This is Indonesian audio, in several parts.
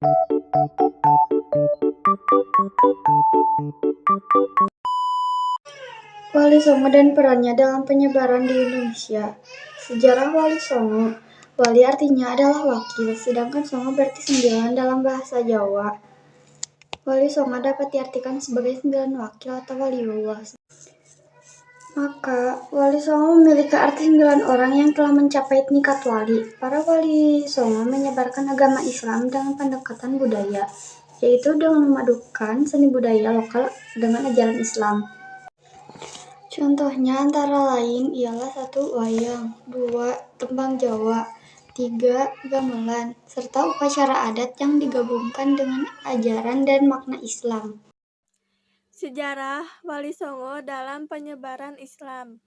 Wali Songo dan perannya dalam penyebaran di Indonesia. Sejarah Wali Songo. Wali artinya adalah wakil, sedangkan Songo berarti 9 dalam bahasa Jawa. Wali Songo dapat diartikan sebagai 9 wakil atau waliullah. Maka, Wali Songo memiliki arti 9 orang yang telah mencapai tingkat wali. Para Wali Songo menyebarkan agama Islam dengan pendekatan budaya, yaitu dengan memadukan seni budaya lokal dengan ajaran Islam. Contohnya antara lain ialah 1. Wayang, 2. Tembang Jawa, 3. Gamelan, serta upacara adat yang digabungkan dengan ajaran dan makna Islam. Sejarah Wali Songo dalam penyebaran Islam.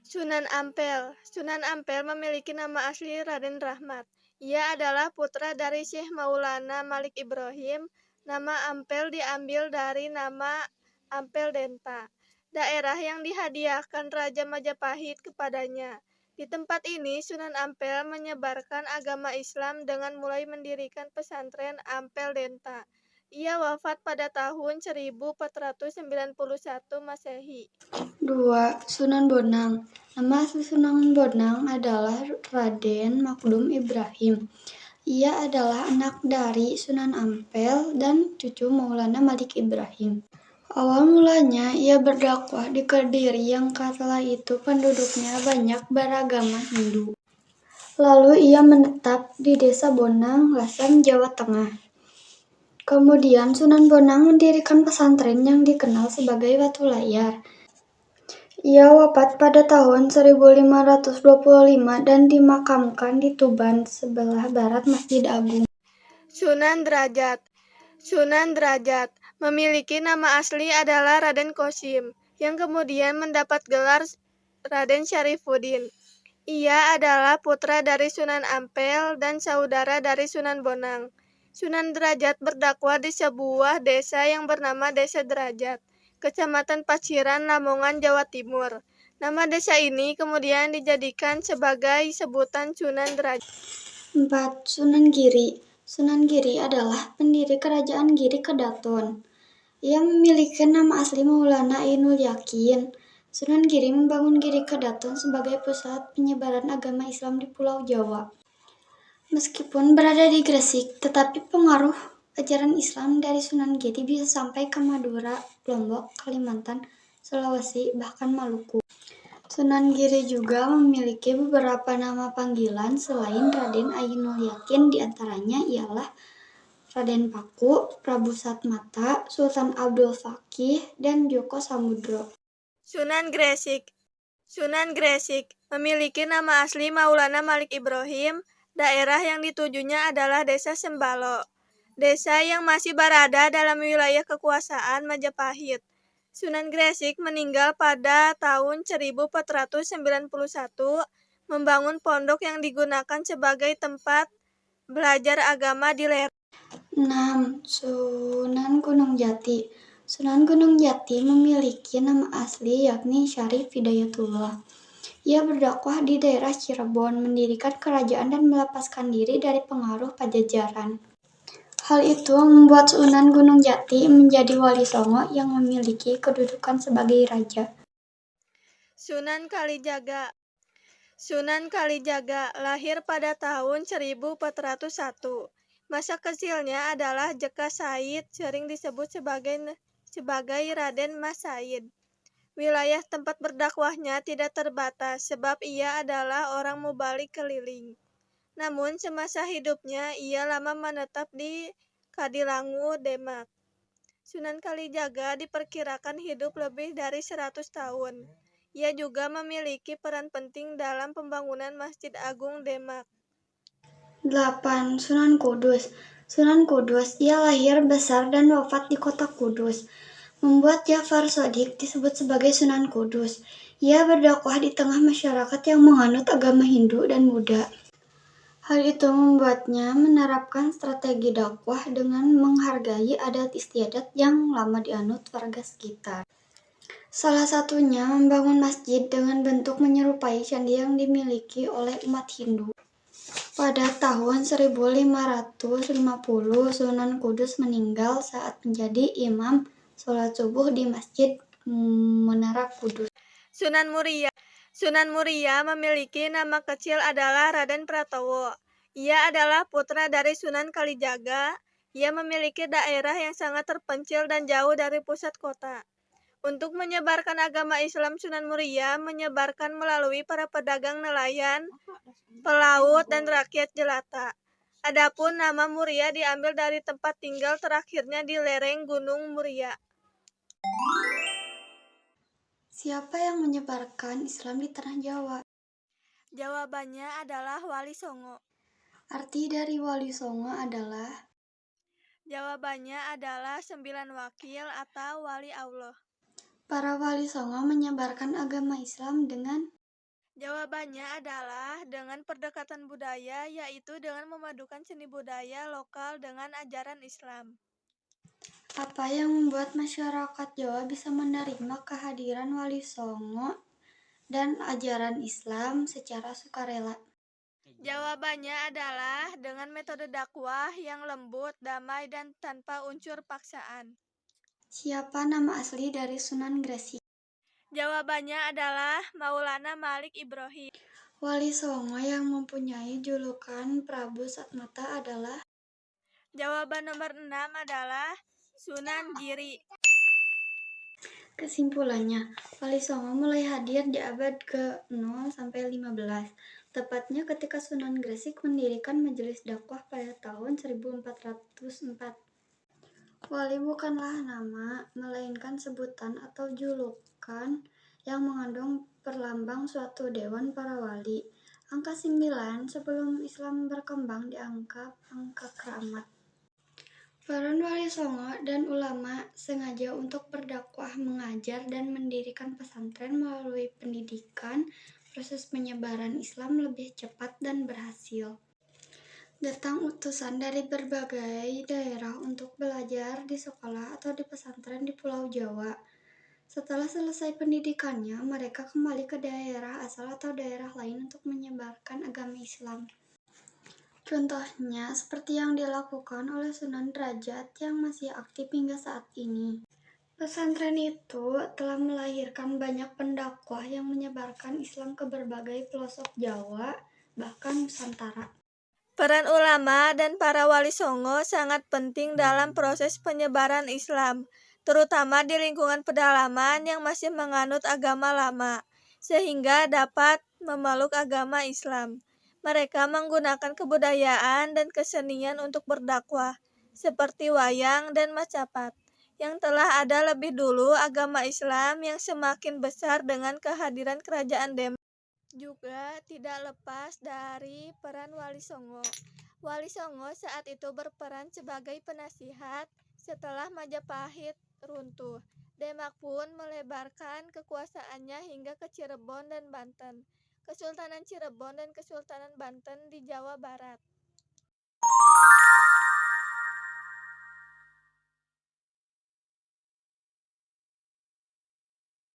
Sunan Ampel. Sunan Ampel memiliki nama asli Raden Rahmat. Ia adalah putra dari Syekh Maulana Malik Ibrahim. Nama Ampel diambil dari nama Ampel Denta, daerah yang dihadiahkan Raja Majapahit kepadanya. Di tempat ini Sunan Ampel menyebarkan agama Islam dengan mulai mendirikan pesantren Ampel Denta. Ia wafat pada tahun 1491 Masehi. 2. Sunan Bonang. Nama asli Sunan Bonang adalah Raden Makdum Ibrahim. Ia adalah anak dari Sunan Ampel dan cucu Maulana Malik Ibrahim. Awal mulanya ia berdakwah di Kediri yang kala itu penduduknya banyak beragama Hindu. Lalu ia menetap di Desa Bonang, Lasem, Jawa Tengah. Kemudian Sunan Bonang mendirikan pesantren yang dikenal sebagai Batu Layar. Ia wafat pada tahun 1525 dan dimakamkan di Tuban, sebelah barat Masjid Agung. Sunan Derajat. Sunan Derajat memiliki nama asli adalah Raden Kosim, yang kemudian mendapat gelar Raden Syarifuddin. Ia adalah putra dari Sunan Ampel dan saudara dari Sunan Bonang. Sunan Derajat berdakwah di sebuah desa yang bernama Desa Derajat, Kecamatan Paciran, Lamongan, Jawa Timur. Nama desa ini kemudian dijadikan sebagai sebutan Sunan Derajat. 4. Sunan Giri. Sunan Giri adalah pendiri kerajaan Giri Kedaton. Ia memiliki nama asli Maulana Ainul Yakin. Sunan Giri membangun Giri Kedaton sebagai pusat penyebaran agama Islam di Pulau Jawa. Meskipun berada di Gresik, tetapi pengaruh ajaran Islam dari Sunan Giri bisa sampai ke Madura, Lombok, Kalimantan, Sulawesi, bahkan Maluku. Sunan Giri juga memiliki beberapa nama panggilan selain Raden Ainul Yakin, diantaranya ialah Raden Paku, Prabu Satmata, Sultan Abdul Fakih, dan Joko Samudro. Sunan Gresik. Sunan Gresik memiliki nama asli Maulana Malik Ibrahim. Daerah yang ditujunya adalah Desa Sembalo, desa yang masih berada dalam wilayah kekuasaan Majapahit. Sunan Gresik meninggal pada tahun 1491, membangun pondok yang digunakan sebagai tempat belajar agama di lereng. 6. Sunan Gunung Jati. Sunan Gunung Jati memiliki nama asli yakni Syarif Hidayatullah. Ia berdakwah di daerah Cirebon, mendirikan kerajaan dan melepaskan diri dari pengaruh Pajajaran. Hal itu membuat Sunan Gunung Jati menjadi Wali Songo yang memiliki kedudukan sebagai raja. Sunan Kalijaga. Sunan Kalijaga lahir pada tahun 1401. Masa kecilnya adalah Jeka Said, sering disebut sebagai Raden Mas Said. Wilayah tempat berdakwahnya tidak terbatas sebab ia adalah orang mubalik keliling. Namun semasa hidupnya ia lama menetap di Kadilangu, Demak. Sunan Kalijaga diperkirakan hidup lebih dari 100 tahun. Ia juga memiliki peran penting dalam pembangunan Masjid Agung Demak. 8. Sunan Kudus. Sunan Kudus, ia lahir, besar, dan wafat di kota Kudus, membuat Ja'far Shadiq disebut sebagai Sunan Kudus. Ia berdakwah di tengah masyarakat yang menganut agama Hindu dan Buddha. Hal itu membuatnya menerapkan strategi dakwah dengan menghargai adat istiadat yang lama dianut warga sekitar. Salah satunya membangun masjid dengan bentuk menyerupai candi yang dimiliki oleh umat Hindu. Pada tahun 1550, Sunan Kudus meninggal saat menjadi imam sholat subuh di Masjid Menara Kudus. Sunan Muria memiliki nama kecil adalah Raden Pratowo. Ia adalah putra dari Sunan Kalijaga. Ia memiliki daerah yang sangat terpencil dan jauh dari pusat kota. Untuk menyebarkan agama Islam, Sunan Muria menyebarkan melalui para pedagang nelayan, pelaut, dan rakyat jelata. Adapun nama Muria diambil dari tempat tinggal terakhirnya di lereng Gunung Muria. Siapa yang menyebarkan Islam di tanah Jawa? Jawabannya adalah Wali Songo. Arti dari Wali Songo adalah? Jawabannya adalah 9 wakil atau wali Allah. Para Wali Songo menyebarkan agama Islam dengan? Jawabannya adalah dengan pendekatan budaya, yaitu dengan memadukan seni budaya lokal dengan ajaran Islam. Apa yang membuat masyarakat Jawa bisa menerima kehadiran Wali Songo dan ajaran Islam secara sukarela? Jawabannya adalah dengan metode dakwah yang lembut, damai, dan tanpa unsur paksaan. Siapa nama asli dari Sunan Gresik? Jawabannya adalah Maulana Malik Ibrahim. Wali Songo yang mempunyai julukan Prabu Satmata adalah? Jawaban nomor 6 adalah Sunan Giri. Kesimpulannya, Wali Songo mulai hadir di abad ke-0–15, tepatnya ketika Sunan Gresik mendirikan majelis dakwah pada tahun 1404. Wali bukanlah nama, melainkan sebutan atau julukan yang mengandung perlambang suatu dewan para wali. Angka 9 sebelum Islam berkembang dianggap angka keramat. Peran Wali Songo dan ulama sengaja untuk berdakwah, mengajar, dan mendirikan pesantren melalui pendidikan. Proses penyebaran Islam lebih cepat dan berhasil. Datang utusan dari berbagai daerah untuk belajar di sekolah atau di pesantren di Pulau Jawa. Setelah selesai pendidikannya, mereka kembali ke daerah asal atau daerah lain untuk menyebarkan agama Islam. Contohnya seperti yang dilakukan oleh Sunan Derajat yang masih aktif hingga saat ini. Pesantren itu telah melahirkan banyak pendakwah yang menyebarkan Islam ke berbagai pelosok Jawa, bahkan Nusantara. Peran ulama dan para wali songo sangat penting dalam proses penyebaran Islam, terutama di lingkungan pedalaman yang masih menganut agama lama, sehingga dapat memeluk agama Islam. Mereka menggunakan kebudayaan dan kesenian untuk berdakwah, seperti wayang dan macapat, yang telah ada lebih dulu agama Islam yang semakin besar dengan kehadiran kerajaan Demak. Juga tidak lepas dari peran Wali Songo. Wali Songo saat itu berperan sebagai penasihat setelah Majapahit runtuh. Demak pun melebarkan kekuasaannya hingga ke Cirebon dan Banten. Kesultanan Cirebon dan Kesultanan Banten di Jawa Barat.